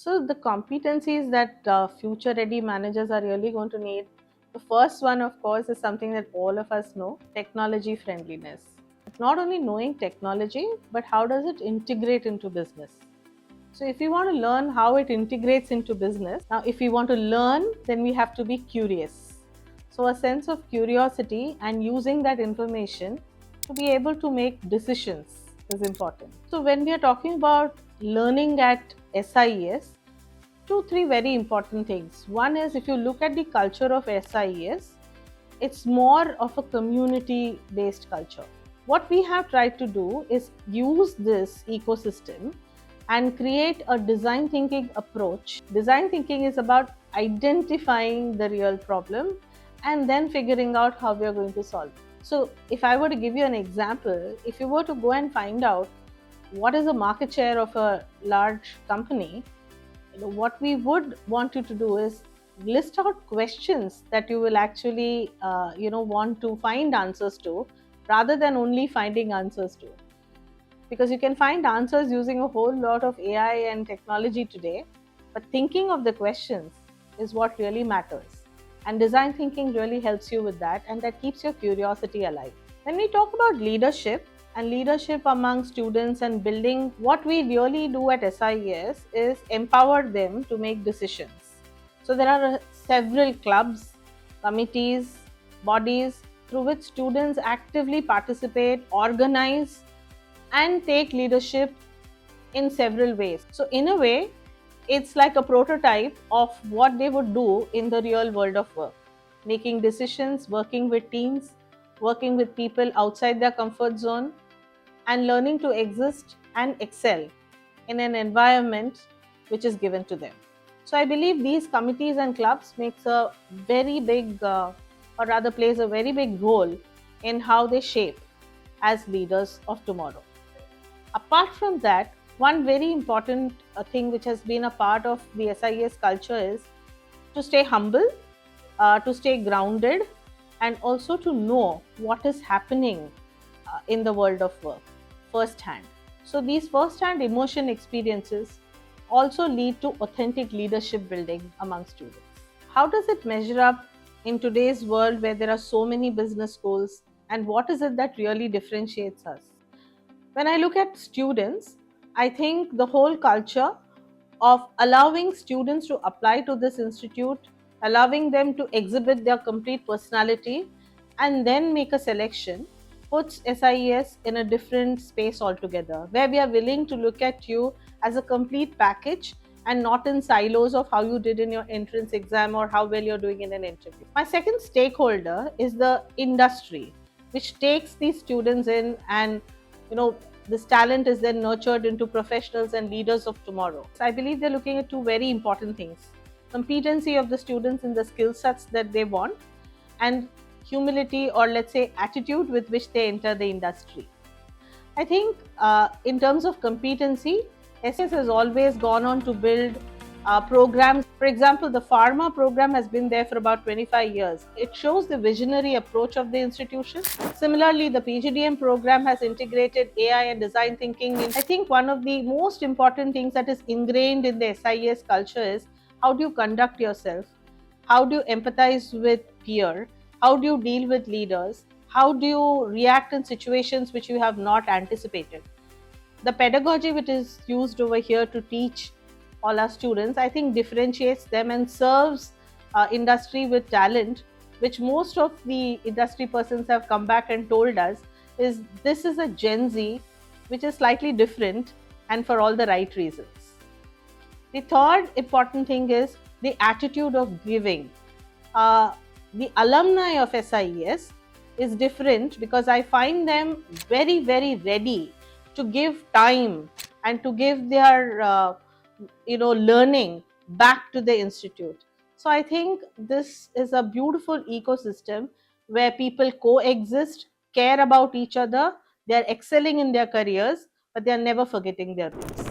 So the competencies that future ready managers are really going to need. The first one, of course, is something that all of us know: technology friendliness. Not only knowing technology, but how does it integrate into business? So if we want to learn how it integrates into business, now if we want to learn, then we have to be curious. So a sense of curiosity and using that information to be able to make decisions is important. So when we are talking about learning at SIES, two, three very important things. One is, if you look at the culture of SIES, it's more of a community based culture. What we have tried to do is use this ecosystem and create a design thinking approach. Design thinking is about identifying the real problem and then figuring out how we are going to solve it. So, if I were to give you an example, if you were to go and find out what is the market share of a large company, what we would want you to do is list out questions that you will actually want to find answers to, rather than only finding answers to, because you can find answers using a whole lot of AI and technology today, but thinking of the questions is what really matters, and design thinking really helps you with that, and that keeps your curiosity alive. When we talk about leadership and leadership among students and building, what we really do at SIES is empower them to make decisions. So there are several clubs, committees, bodies through which students actively participate, organize, and take leadership in several ways. So, in a way, it's like a prototype of what they would do in the real world of work: making decisions, working with teams, working with people outside their comfort zone, and learning to exist and excel in an environment which is given to them. So, I believe these committees and clubs makes a very big, or rather plays a very big role in how they shape as leaders of tomorrow. Apart from that, one very important thing which has been a part of the SIS culture is to stay humble, to stay grounded, and also to know what is happening in the world of work firsthand. So, these firsthand emotion experiences also lead to authentic leadership building among students. How does it measure up in today's world where there are so many business schools, and what is it that really differentiates us? When I look at students, I think the whole culture of allowing students to apply to this institute, allowing them to exhibit their complete personality, and then make a selection puts SIES in a different space altogether, where we are willing to look at you as a complete package and not in silos of how you did in your entrance exam or how well you're doing in an interview. My second stakeholder is the industry, which takes these students in, and this talent is then nurtured into professionals and leaders of tomorrow. So I believe they're looking at two very important things: competency of the students in the skill sets that they want, and humility, or let's say attitude, with which they enter the industry. I think in terms of competency, SIS has always gone on to build programs. For example, the pharma program has been there for about 25 years. It shows the visionary approach of the institution. Similarly, the PGDM program has integrated AI and design thinking. I think one of the most important things that is ingrained in the SIS culture is how do you conduct yourself? How do you empathize with peer? How do you deal with leaders? How do you react in situations which you have not anticipated? The pedagogy which is used over here to teach all our students, I think, differentiates them and serves industry with talent, which most of the industry persons have come back and told us is this is a Gen Z which is slightly different, and for all the right reasons. The third important thing is the attitude of giving. The alumni of SIES is different because I find them very, very ready to give time and to give their learning back to the institute. So I think this is a beautiful ecosystem where people coexist, care about each other, they are excelling in their careers, but they are never forgetting their roots.